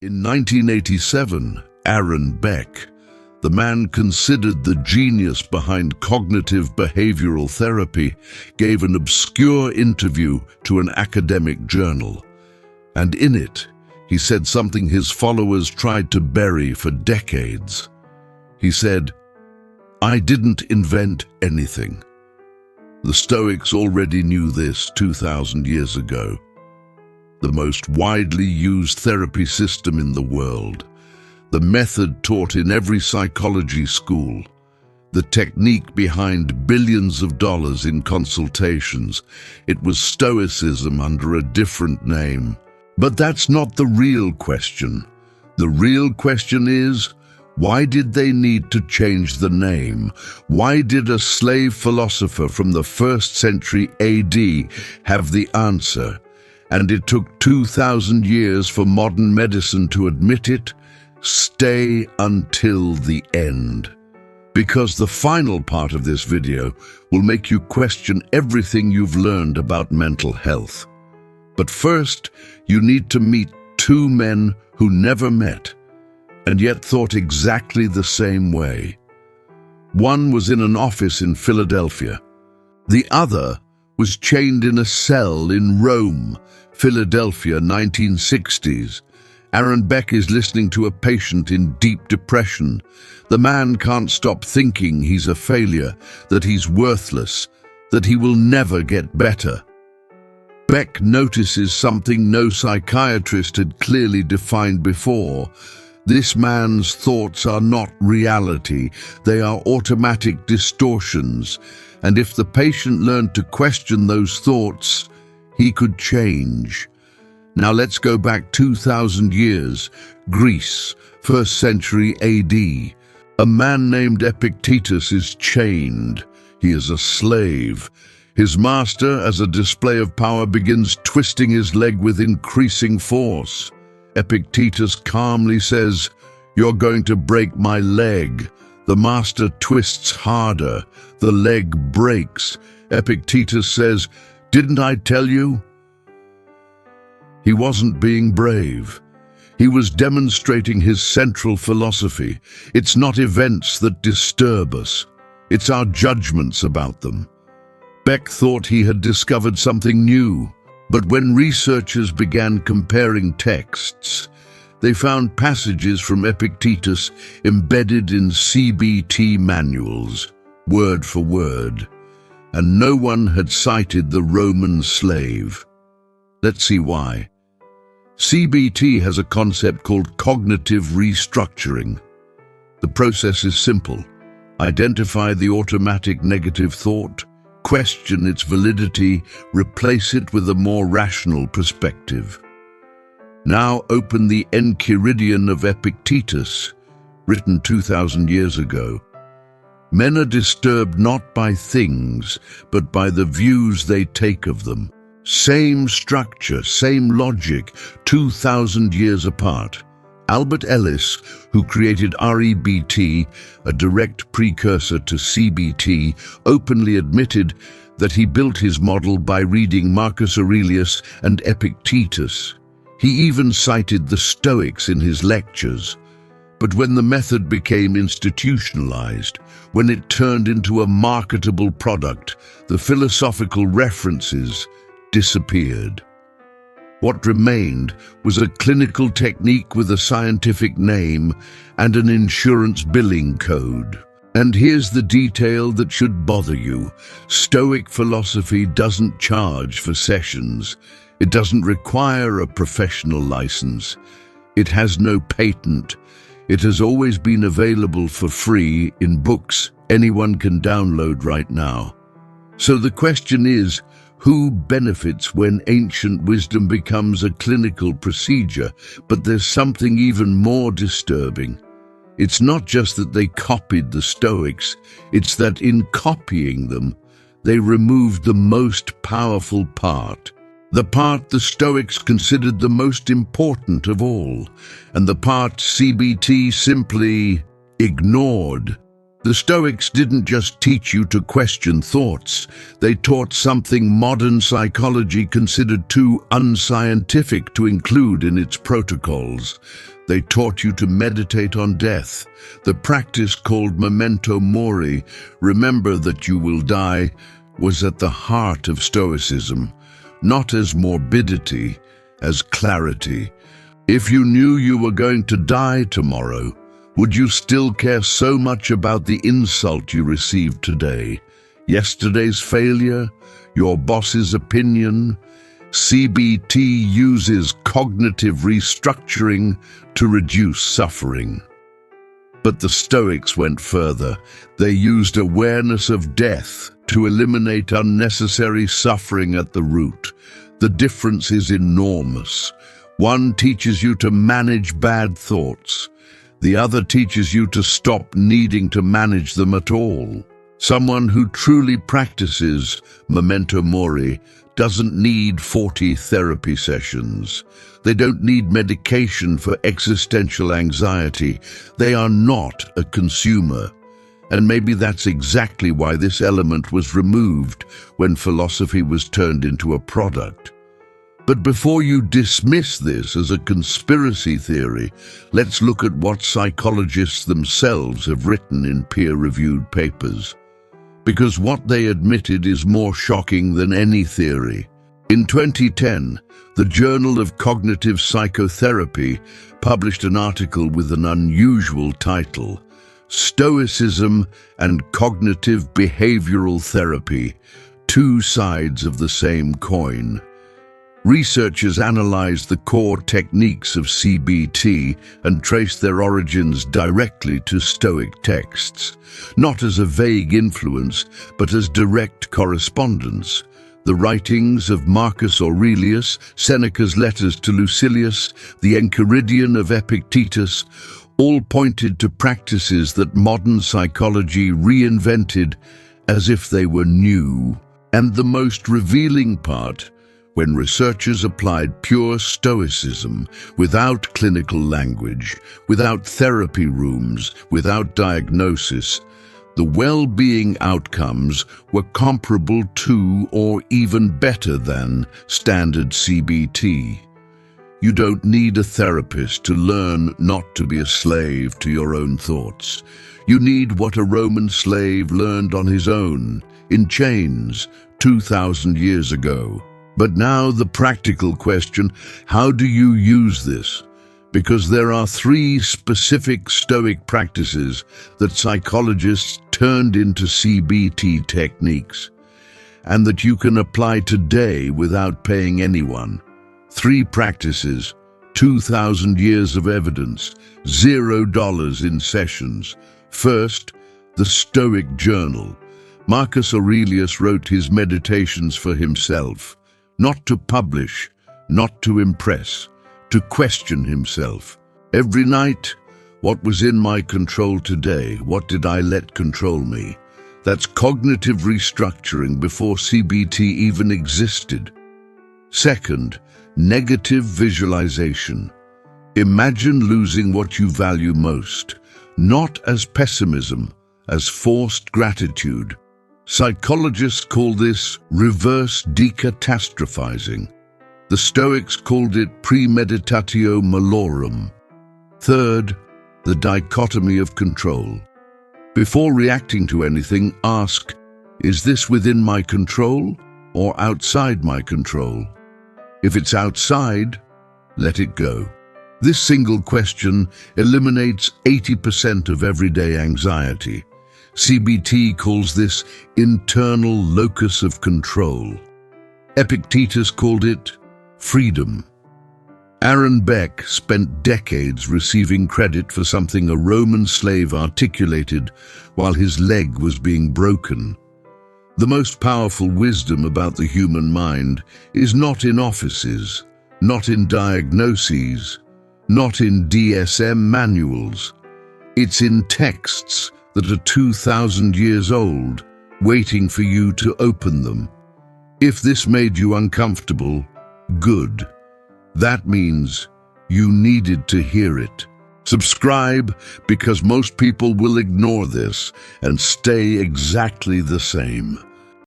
In 1987, Aaron Beck, the man considered the genius behind cognitive behavioral therapy, gave an obscure interview to an academic journal. And in it, he said something his followers tried to bury for decades. He said, "I didn't invent anything." The Stoics already knew this 2,000 years ago. The most widely used therapy system in the world, the method taught in every psychology school, the technique behind billions of dollars in consultations. It was Stoicism under a different name. But that's not the real question. The real question is, why did they need to change the name? Why did a slave philosopher from the 1st century AD have the answer? And it took 2,000 years for modern medicine to admit it. Stay until the end. Because the final part of this video will make you question everything you've learned about mental health. But first, you need to meet two men who never met, and yet thought exactly the same way. One was in an office in Philadelphia. The other was chained in a cell in Rome, Philadelphia, 1960s. Aaron Beck is listening to a patient in deep depression. The man can't stop thinking he's a failure, that he's worthless, that he will never get better. Beck notices something no psychiatrist had clearly defined before. This man's thoughts are not reality, they are automatic distortions. And if the patient learned to question those thoughts, he could change. Now let's go back 2,000 years, Greece, 1st century AD. A man named Epictetus is chained. He is a slave. His master, as a display of power, begins twisting his leg with increasing force. Epictetus calmly says, "You're going to break my leg." The master twists harder. The leg breaks. Epictetus says, "Didn't I tell you?" He wasn't being brave. He was demonstrating his central philosophy. It's not events that disturb us. It's our judgments about them. Beck thought he had discovered something new, but when researchers began comparing texts, they found passages from Epictetus embedded in CBT manuals, word for word, and no one had cited the Roman slave. Let's see why. CBT has a concept called cognitive restructuring. The process is simple. Identify the automatic negative thought, question its validity, replace it with a more rational perspective. Now open the Enchiridion of Epictetus, written 2,000 years ago. Men are disturbed not by things, but by the views they take of them. Same structure, same logic, 2,000 years apart. Albert Ellis, who created REBT, a direct precursor to CBT, openly admitted that he built his model by reading Marcus Aurelius and Epictetus. He even cited the Stoics in his lectures. But when the method became institutionalized, when it turned into a marketable product, the philosophical references disappeared. What remained was a clinical technique with a scientific name and an insurance billing code. And here's the detail that should bother you. Stoic philosophy doesn't charge for sessions. It doesn't require a professional license. It has no patent. It has always been available for free in books anyone can download right now. So the question is, who benefits when ancient wisdom becomes a clinical procedure? But there's something even more disturbing. It's not just that they copied the Stoics, it's that in copying them, they removed the most powerful part. The part the Stoics considered the most important of all, and the part CBT simply ignored. The Stoics didn't just teach you to question thoughts, they taught something modern psychology considered too unscientific to include in its protocols. They taught you to meditate on death, the practice called memento mori, remember that you will die, was at the heart of Stoicism, not as morbidity, as clarity. If you knew you were going to die tomorrow, would you still care so much about the insult you received today? Yesterday's failure? Your boss's opinion? CBT uses cognitive restructuring to reduce suffering. But the Stoics went further. They used awareness of death to eliminate unnecessary suffering at the root. The difference is enormous. One teaches you to manage bad thoughts. The other teaches you to stop needing to manage them at all. Someone who truly practices memento mori doesn't need 40 therapy sessions. They don't need medication for existential anxiety. They are not a consumer. And maybe that's exactly why this element was removed when philosophy was turned into a product. But before you dismiss this as a conspiracy theory, let's look at what psychologists themselves have written in peer-reviewed papers. Because what they admitted is more shocking than any theory. In 2010, the Journal of Cognitive Psychotherapy published an article with an unusual title, Stoicism and Cognitive Behavioral Therapy, Two Sides of the Same Coin. Researchers analyzed the core techniques of CBT and traced their origins directly to Stoic texts, not as a vague influence, but as direct correspondence. The writings of Marcus Aurelius, Seneca's letters to Lucilius, the Enchiridion of Epictetus, all pointed to practices that modern psychology reinvented as if they were new. And the most revealing part, when researchers applied pure Stoicism, without clinical language, without therapy rooms, without diagnosis, the well-being outcomes were comparable to or even better than standard CBT. You don't need a therapist to learn not to be a slave to your own thoughts. You need what a Roman slave learned on his own, in chains, 2,000 years ago. But now the practical question, how do you use this? Because there are 3 specific Stoic practices that psychologists turned into CBT techniques, and that you can apply today without paying anyone. 3 practices, 2,000 years of evidence, $0 in sessions. First, the Stoic Journal. Marcus Aurelius wrote his meditations for himself, not to publish, not to impress, to question himself. Every night, what was in my control today? What did I let control me? That's cognitive restructuring before CBT even existed. Second, negative visualization. Imagine losing what you value most, not as pessimism, as forced gratitude. Psychologists call this reverse decatastrophizing. The Stoics called it premeditatio malorum. Third, the dichotomy of control. Before reacting to anything, ask, is this within my control or outside my control? If it's outside, let it go. This single question eliminates 80% of everyday anxiety. CBT calls this internal locus of control. Epictetus called it freedom. Aaron Beck spent decades receiving credit for something a Roman slave articulated while his leg was being broken. The most powerful wisdom about the human mind is not in offices, not in diagnoses, not in DSM manuals. It's in texts that are 2,000 years old, waiting for you to open them. If this made you uncomfortable, good. That means you needed to hear it. Subscribe, because most people will ignore this and stay exactly the same.